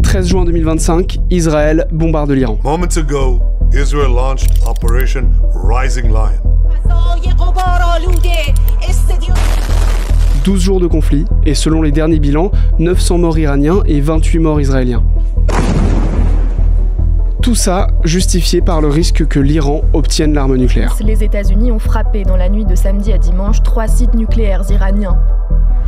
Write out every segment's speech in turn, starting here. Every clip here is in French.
13 juin 2025, Israël bombarde l'Iran. Moments ago, Israel launched Operation Rising Lion. 12 jours de conflit, et selon les derniers bilans, 900 morts iraniens et 28 morts israéliens. Tout ça justifié par le risque que l'Iran obtienne l'arme nucléaire. Les États-Unis ont frappé dans la nuit de samedi à dimanche 3 sites nucléaires iraniens.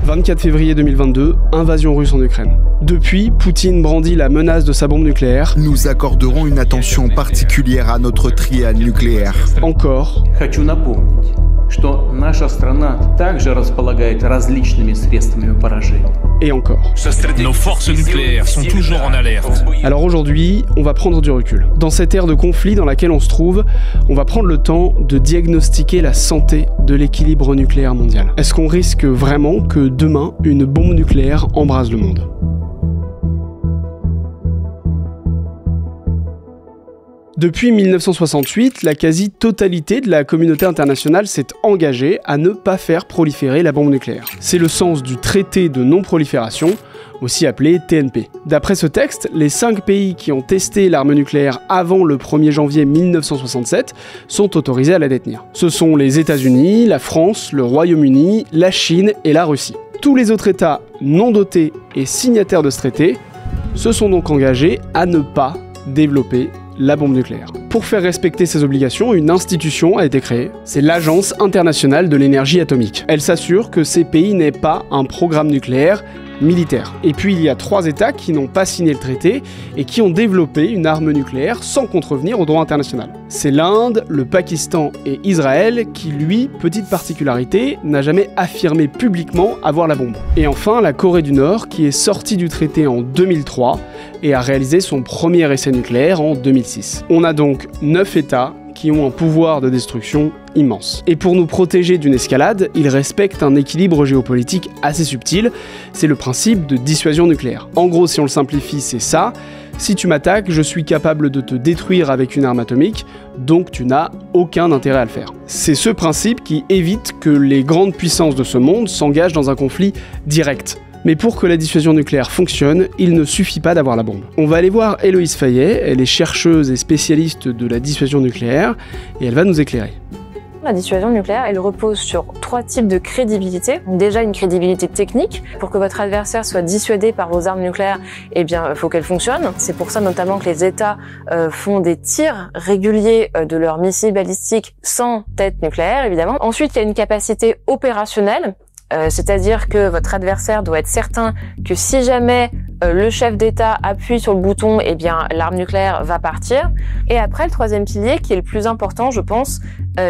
24 février 2022, invasion russe en Ukraine. Depuis, Poutine brandit la menace de sa bombe nucléaire. Nous accorderons une attention particulière à notre triade nucléaire. Encore. Et encore. Nos forces nucléaires sont toujours en alerte. Alors aujourd'hui, on va prendre du recul. Dans cette ère de conflit dans laquelle on se trouve, on va prendre le temps de diagnostiquer la santé de l'équilibre nucléaire mondial. Est-ce qu'on risque vraiment que demain, une bombe nucléaire embrase le monde ? Depuis 1968, la quasi-totalité de la communauté internationale s'est engagée à ne pas faire proliférer la bombe nucléaire. C'est le sens du traité de non-prolifération, aussi appelé TNP. D'après ce texte, les 5 pays qui ont testé l'arme nucléaire avant le 1er janvier 1967 sont autorisés à la détenir. Ce sont les États-Unis, la France, le Royaume-Uni, la Chine et la Russie. Tous les autres États non dotés et signataires de ce traité se sont donc engagés à ne pas développer la bombe nucléaire. Pour faire respecter ces obligations, une institution a été créée. C'est l'Agence internationale de l'énergie atomique. Elle s'assure que ces pays n'aient pas un programme nucléaire militaire. Et puis il y a 3 États qui n'ont pas signé le traité et qui ont développé une arme nucléaire sans contrevenir au droit international. C'est l'Inde, le Pakistan et Israël qui, lui, petite particularité, n'a jamais affirmé publiquement avoir la bombe. Et enfin, la Corée du Nord qui est sortie du traité en 2003 et a réalisé son premier essai nucléaire en 2006. On a donc 9 États qui ont un pouvoir de destruction immense. Et pour nous protéger d'une escalade, ils respectent un équilibre géopolitique assez subtil, c'est le principe de dissuasion nucléaire. En gros, si on le simplifie, c'est ça: si tu m'attaques, je suis capable de te détruire avec une arme atomique, donc tu n'as aucun intérêt à le faire. C'est ce principe qui évite que les grandes puissances de ce monde s'engagent dans un conflit direct. Mais pour que la dissuasion nucléaire fonctionne, il ne suffit pas d'avoir la bombe. On va aller voir Héloïse Fayet, elle est chercheuse et spécialiste de la dissuasion nucléaire, et elle va nous éclairer. La dissuasion nucléaire, elle repose sur 3 types de crédibilité. Déjà une crédibilité technique. Pour que votre adversaire soit dissuadé par vos armes nucléaires, eh bien, il faut qu'elles fonctionnent. C'est pour ça notamment que les États font des tirs réguliers de leurs missiles balistiques sans tête nucléaire, évidemment. Ensuite, il y a une capacité opérationnelle. C'est-à-dire que votre adversaire doit être certain que si jamais le chef d'État appuie sur le bouton, eh bien l'arme nucléaire va partir. Et après, le 3e pilier, qui est le plus important, je pense,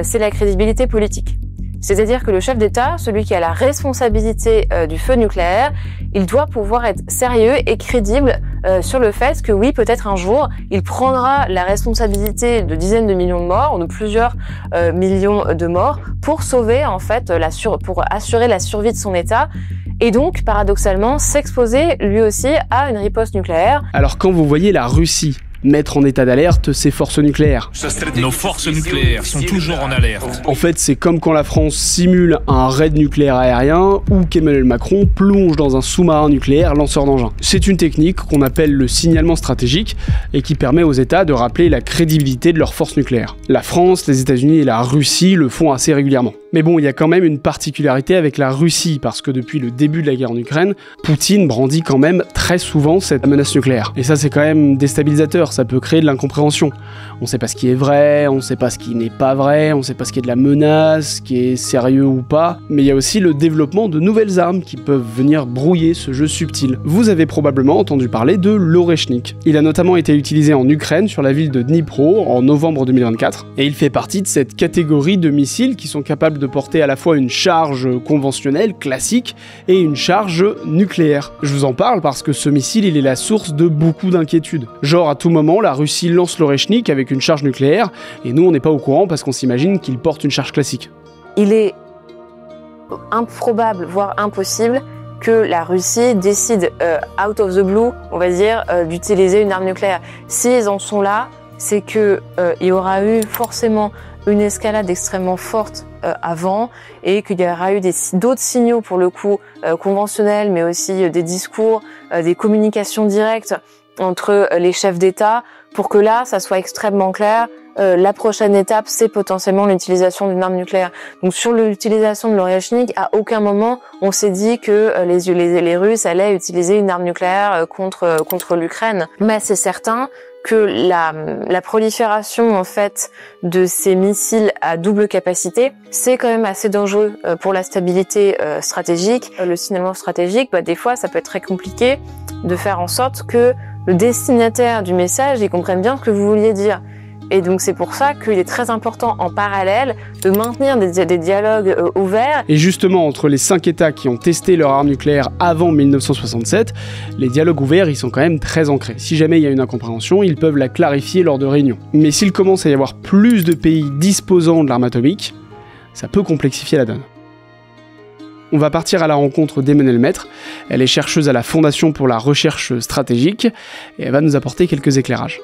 c'est la crédibilité politique. C'est-à-dire que le chef d'État, celui qui a la responsabilité du feu nucléaire, il doit pouvoir être sérieux et crédible sur le fait que oui, peut-être un jour, il prendra la responsabilité de dizaines de millions de morts, ou de plusieurs millions de morts, pour sauver en fait pour assurer la survie de son État. Et donc, paradoxalement, s'exposer lui aussi à une riposte nucléaire. Alors quand vous voyez la Russie mettre en état d'alerte ses forces nucléaires. Nos forces nucléaires sont toujours en alerte. En fait, c'est comme quand la France simule un raid nucléaire aérien ou qu'Emmanuel Macron plonge dans un sous-marin nucléaire lanceur d'engins. C'est une technique qu'on appelle le signalement stratégique et qui permet aux États de rappeler la crédibilité de leurs forces nucléaires. La France, les États-Unis et la Russie le font assez régulièrement. Mais bon, il y a quand même une particularité avec la Russie, parce que depuis le début de la guerre en Ukraine, Poutine brandit quand même très souvent cette menace nucléaire. Et ça, c'est quand même déstabilisateur, ça peut créer de l'incompréhension. On sait pas ce qui est vrai, on sait pas ce qui n'est pas vrai, on sait pas ce qui est de la menace, ce qui est sérieux ou pas. Mais il y a aussi le développement de nouvelles armes qui peuvent venir brouiller ce jeu subtil. Vous avez probablement entendu parler de l'Oreshnik. Il a notamment été utilisé en Ukraine, sur la ville de Dnipro, en novembre 2024. Et il fait partie de cette catégorie de missiles qui sont capables de porter à la fois une charge conventionnelle, classique, et une charge nucléaire. Je vous en parle parce que ce missile, il est la source de beaucoup d'inquiétudes. Genre, à tout moment, la Russie lance l'Oreshnik avec une charge nucléaire, et nous, on n'est pas au courant parce qu'on s'imagine qu'il porte une charge classique. Il est improbable, voire impossible, que la Russie décide, out of the blue, on va dire, d'utiliser une arme nucléaire. S'ils en sont là, c'est que il y aura eu forcément une escalade extrêmement forte avant, et qu'il y aura eu d'autres signaux, pour le coup, conventionnels, mais aussi des discours, des communications directes entre les chefs d'État pour que là, ça soit extrêmement clair. La prochaine étape, c'est potentiellement l'utilisation d'une arme nucléaire. Donc sur l'utilisation de l'Oryachnik, à aucun moment on s'est dit que les Russes allaient utiliser une arme nucléaire contre l'Ukraine. Mais c'est certain que la prolifération en fait de ces missiles à double capacité, c'est quand même assez dangereux pour la stabilité stratégique. Le signalement stratégique, des fois, ça peut être très compliqué de faire en sorte que le destinataire du message, il comprenne bien ce que vous vouliez dire. Et donc c'est pour ça qu'il est très important en parallèle de maintenir des dialogues ouverts. Et justement, entre les 5 États qui ont testé leur arme nucléaire avant 1967, les dialogues ouverts, ils sont quand même très ancrés. Si jamais il y a une incompréhension, ils peuvent la clarifier lors de réunions. Mais s'il commence à y avoir plus de pays disposant de l'arme atomique, ça peut complexifier la donne. On va partir à la rencontre d'Emmanuelle Maître. Elle est chercheuse à la Fondation pour la recherche stratégique et elle va nous apporter quelques éclairages.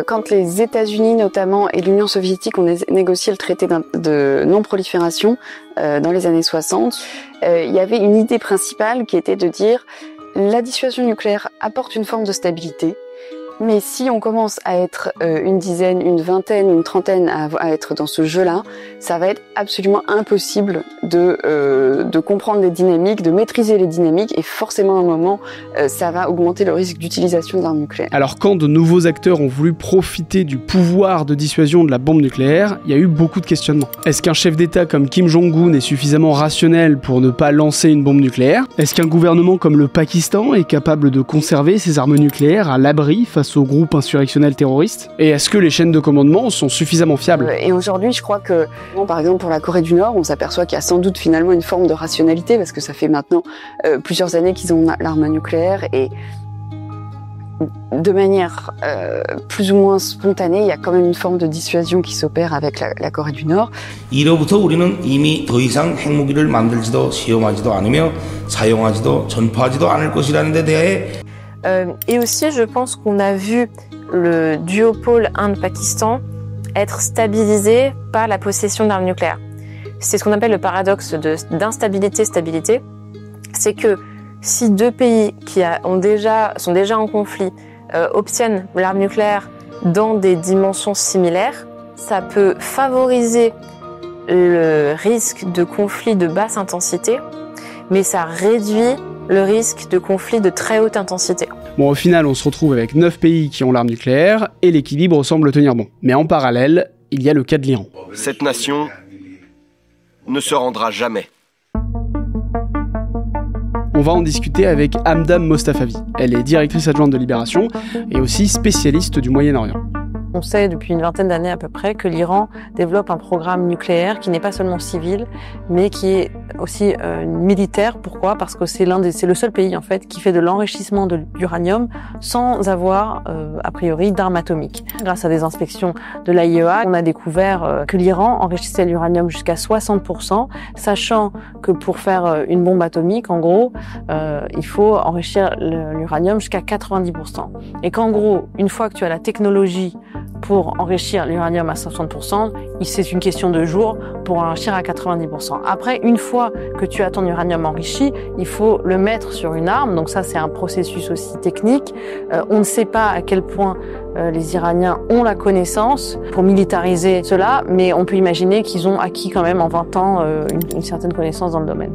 Quand les États-Unis notamment et l'Union soviétique ont négocié le traité de non-prolifération dans les années 60, il y avait une idée principale qui était de dire la dissuasion nucléaire apporte une forme de stabilité, mais si on commence à être une dizaine, une vingtaine, une trentaine à être dans ce jeu-là, ça va être absolument impossible de comprendre les dynamiques, de maîtriser les dynamiques, et forcément à un moment, ça va augmenter le risque d'utilisation de l'arme nucléaire. Alors quand de nouveaux acteurs ont voulu profiter du pouvoir de dissuasion de la bombe nucléaire, il y a eu beaucoup de questionnements. Est-ce qu'un chef d'État comme Kim Jong-un est suffisamment rationnel pour ne pas lancer une bombe nucléaire? Est-ce qu'un gouvernement comme le Pakistan est capable de conserver ses armes nucléaires à l'abri face aux groupes insurrectionnels terroristes? Et est-ce que les chaînes de commandement sont suffisamment fiables? Et aujourd'hui, je crois que, par exemple, pour la Corée du Nord, on s'aperçoit qu'il y a sans doute finalement une forme de rationalité, parce que ça fait maintenant plusieurs années qu'ils ont l'arme nucléaire, et de manière plus ou moins spontanée, il y a quand même une forme de dissuasion qui s'opère avec la Corée du Nord. 이로부터 우리는 이미 더 이상 핵무기를 만들지도 시험하지도 않으며 사용하지도 전파하지도 않을 것이라는 데 대해 Et aussi, je pense qu'on a vu le duopôle Inde-Pakistan être stabilisé par la possession d'armes nucléaires. C'est ce qu'on appelle le paradoxe d'instabilité-stabilité. C'est que si deux pays qui sont déjà en conflit obtiennent l'arme nucléaire dans des dimensions similaires, ça peut favoriser le risque de conflit de basse intensité, mais ça réduit le risque de conflit de très haute intensité. Bon, au final, on se retrouve avec 9 pays qui ont l'arme nucléaire et l'équilibre semble tenir bon. Mais en parallèle, il y a le cas de l'Iran. Cette nation ne se rendra jamais. On va en discuter avec Hamdam Mostafavi. Elle est directrice adjointe de Libération et aussi spécialiste du Moyen-Orient. On sait depuis une vingtaine d'années à peu près que l'Iran développe un programme nucléaire qui n'est pas seulement civil, mais qui est aussi militaire. Pourquoi ? Parce que c'est le seul pays en fait qui fait de l'enrichissement de l'uranium sans avoir a priori d'armes atomiques. Grâce à des inspections de l'AIEA, on a découvert que l'Iran enrichissait l'uranium jusqu'à 60%, sachant que pour faire une bombe atomique, en gros, il faut enrichir l'uranium jusqu'à 90%. Et qu'en gros, une fois que tu as la technologie pour enrichir l'uranium à 60%, c'est une question de jours pour enrichir à 90%. Après, une fois que tu as ton uranium enrichi, il faut le mettre sur une arme. Donc ça, c'est un processus aussi technique. On ne sait pas à quel point les Iraniens ont la connaissance pour militariser cela, mais on peut imaginer qu'ils ont acquis quand même en 20 ans une certaine connaissance dans le domaine.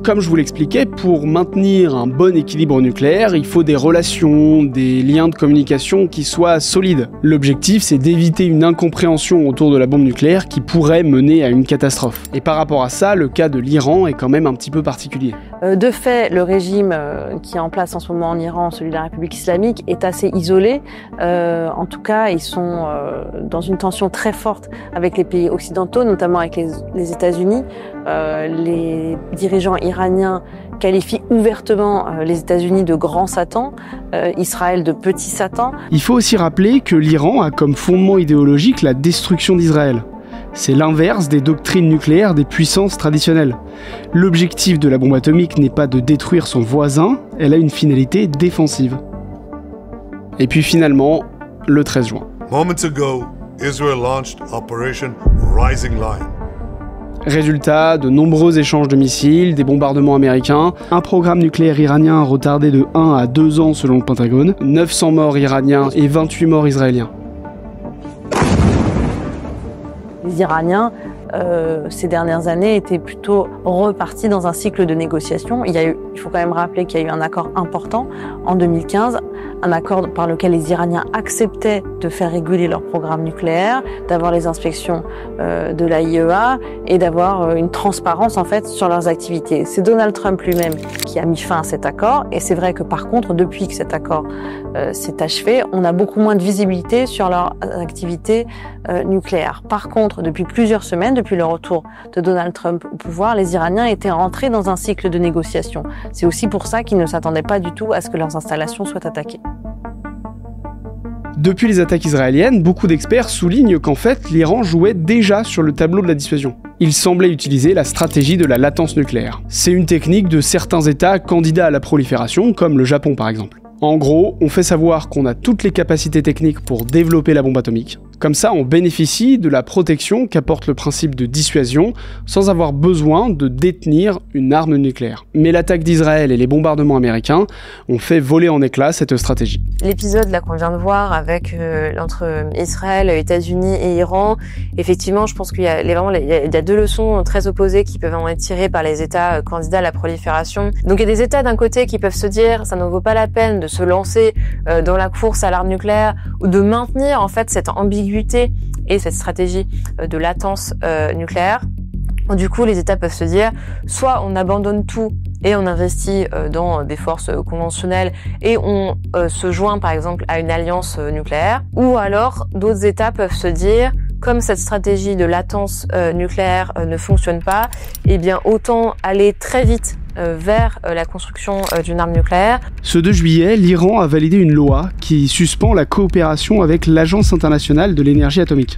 Comme je vous l'expliquais, pour maintenir un bon équilibre nucléaire, il faut des relations, des liens de communication qui soient solides. L'objectif, c'est d'éviter une incompréhension autour de la bombe nucléaire qui pourrait mener à une catastrophe. Et par rapport à ça, le cas de l'Iran est quand même un petit peu particulier. De fait, le régime qui est en place en ce moment en Iran, celui de la République islamique, est assez isolé. En tout cas, ils sont dans une tension très forte avec les pays occidentaux, notamment avec les États-Unis. Les dirigeants iraniens qualifient ouvertement les États-Unis de grand Satan, Israël de petit Satan. Il faut aussi rappeler que l'Iran a comme fondement idéologique la destruction d'Israël. C'est l'inverse des doctrines nucléaires des puissances traditionnelles. L'objectif de la bombe atomique n'est pas de détruire son voisin, elle a une finalité défensive. Et puis finalement, le 13 juin. Moments ago, Israel launched Operation Rising Lion. Résultat, de nombreux échanges de missiles, des bombardements américains, un programme nucléaire iranien retardé de 1 à 2 ans selon le Pentagone, 900 morts iraniens et 28 morts israéliens. Les Iraniens, ces dernières années, étaient plutôt repartis dans un cycle de négociation. Il faut quand même rappeler qu'il y a eu un accord important en 2015, un accord par lequel les Iraniens acceptaient de faire réguler leur programme nucléaire, d'avoir les inspections de l'AIEA et d'avoir une transparence en fait sur leurs activités. C'est Donald Trump lui-même qui a mis fin à cet accord, et c'est vrai que par contre, depuis que cet accord s'est achevé, on a beaucoup moins de visibilité sur leur activité nucléaire. Par contre, depuis plusieurs semaines, depuis le retour de Donald Trump au pouvoir, les Iraniens étaient rentrés dans un cycle de négociation. C'est aussi pour ça qu'ils ne s'attendaient pas du tout à ce que leurs installations soient attaquées. Depuis les attaques israéliennes, beaucoup d'experts soulignent qu'en fait, l'Iran jouait déjà sur le tableau de la dissuasion. Il semblait utiliser la stratégie de la latence nucléaire. C'est une technique de certains États candidats à la prolifération, comme le Japon par exemple. En gros, on fait savoir qu'on a toutes les capacités techniques pour développer la bombe atomique. Comme ça, on bénéficie de la protection qu'apporte le principe de dissuasion sans avoir besoin de détenir une arme nucléaire. Mais l'attaque d'Israël et les bombardements américains ont fait voler en éclats cette stratégie. L'épisode là qu'on vient de voir avec entre Israël, États-Unis et Iran, effectivement, je pense qu'il y a deux leçons très opposées qui peuvent en être tirées par les États candidats à la prolifération. Donc il y a des États d'un côté qui peuvent se dire ça ne vaut pas la peine de se lancer dans la course à l'arme nucléaire ou de maintenir en fait cette ambiguïté et cette stratégie de latence nucléaire. Du coup, les États peuvent se dire, soit on abandonne tout et on investit dans des forces conventionnelles et on se joint par exemple à une alliance nucléaire, ou alors d'autres États peuvent se dire, comme cette stratégie de latence nucléaire ne fonctionne pas, eh bien autant aller très vite vers la construction d'une arme nucléaire. Ce 2 juillet, l'Iran a validé une loi qui suspend la coopération avec l'Agence internationale de l'énergie atomique.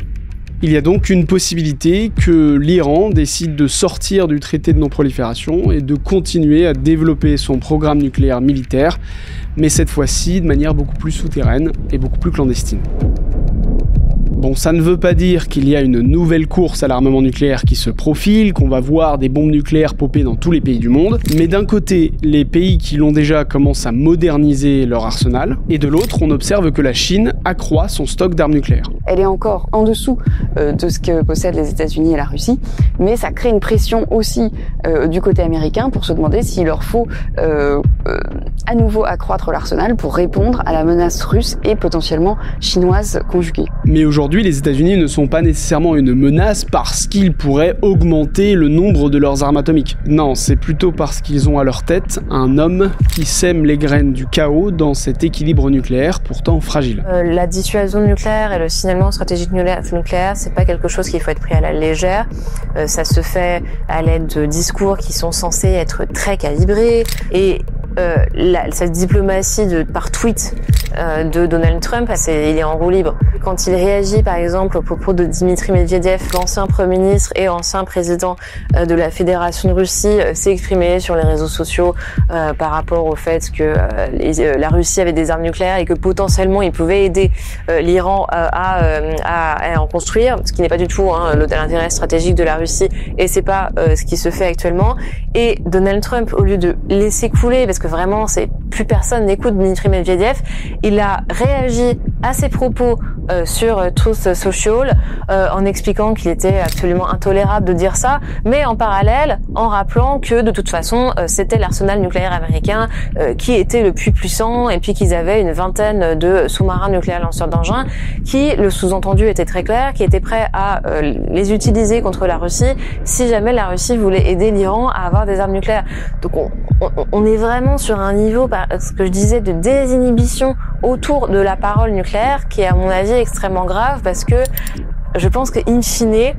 Il y a donc une possibilité que l'Iran décide de sortir du traité de non-prolifération et de continuer à développer son programme nucléaire militaire, mais cette fois-ci de manière beaucoup plus souterraine et beaucoup plus clandestine. Bon, ça ne veut pas dire qu'il y a une nouvelle course à l'armement nucléaire qui se profile, qu'on va voir des bombes nucléaires popper dans tous les pays du monde, mais d'un côté, les pays qui l'ont déjà commencent à moderniser leur arsenal, et de l'autre, on observe que la Chine accroît son stock d'armes nucléaires. Elle est encore en dessous de ce que possèdent les États-Unis et la Russie, mais ça crée une pression aussi du côté américain pour se demander s'il leur faut à nouveau accroître l'arsenal pour répondre à la menace russe et potentiellement chinoise conjuguée. Mais aujourd'hui, les États-Unis ne sont pas nécessairement une menace parce qu'ils pourraient augmenter le nombre de leurs armes atomiques. Non, c'est plutôt parce qu'ils ont à leur tête un homme qui sème les graines du chaos dans cet équilibre nucléaire pourtant fragile. La dissuasion nucléaire et le signalement stratégique nucléaire, c'est pas quelque chose qu'il faut être pris à la légère. Ça se fait à l'aide de discours qui sont censés être très calibrés et cette diplomatie par tweet de Donald Trump, il est en roue libre. Quand il réagit par exemple au propos de Dmitry Medvedev, l'ancien Premier ministre et ancien président de la Fédération de Russie, s'est exprimé sur les réseaux sociaux par rapport au fait que la Russie avait des armes nucléaires et que potentiellement il pouvait aider l'Iran à en construire, ce qui n'est pas du tout l'intérêt stratégique de la Russie, et c'est pas ce qui se fait actuellement. Et Donald Trump, au lieu de laisser couler, parce que vraiment plus personne n'écoute Dmitry Medvedev, il a réagi à ses propos sur Truth Social en expliquant qu'il était absolument intolérable de dire ça, mais en parallèle en rappelant que de toute façon c'était l'arsenal nucléaire américain qui était le plus puissant, et puis qu'ils avaient une vingtaine de sous-marins nucléaires lanceurs d'engins qui, le sous-entendu était très clair, qui étaient prêts à les utiliser contre la Russie si jamais la Russie voulait aider l'Iran à avoir des armes nucléaires. Donc on est vraiment sur un niveau, ce que je disais, de désinhibition autour de la parole nucléaire qui est à mon avis extrêmement grave, parce que je pense que in fine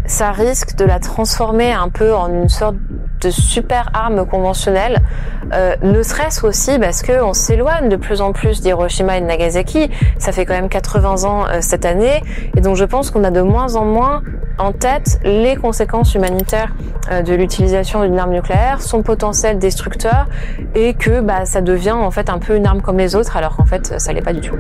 ça risque de la transformer un peu en une sorte de super arme conventionnelle, ne serait-ce aussi parce que on s'éloigne de plus en plus d'Hiroshima et de Nagasaki. Ça fait quand même 80 ans cette année, et donc je pense qu'on a de moins en moins en tête les conséquences humanitaires de l'utilisation d'une arme nucléaire, son potentiel destructeur, et que ça devient en fait un peu une arme comme les autres, alors qu'en fait ça l'est pas du tout.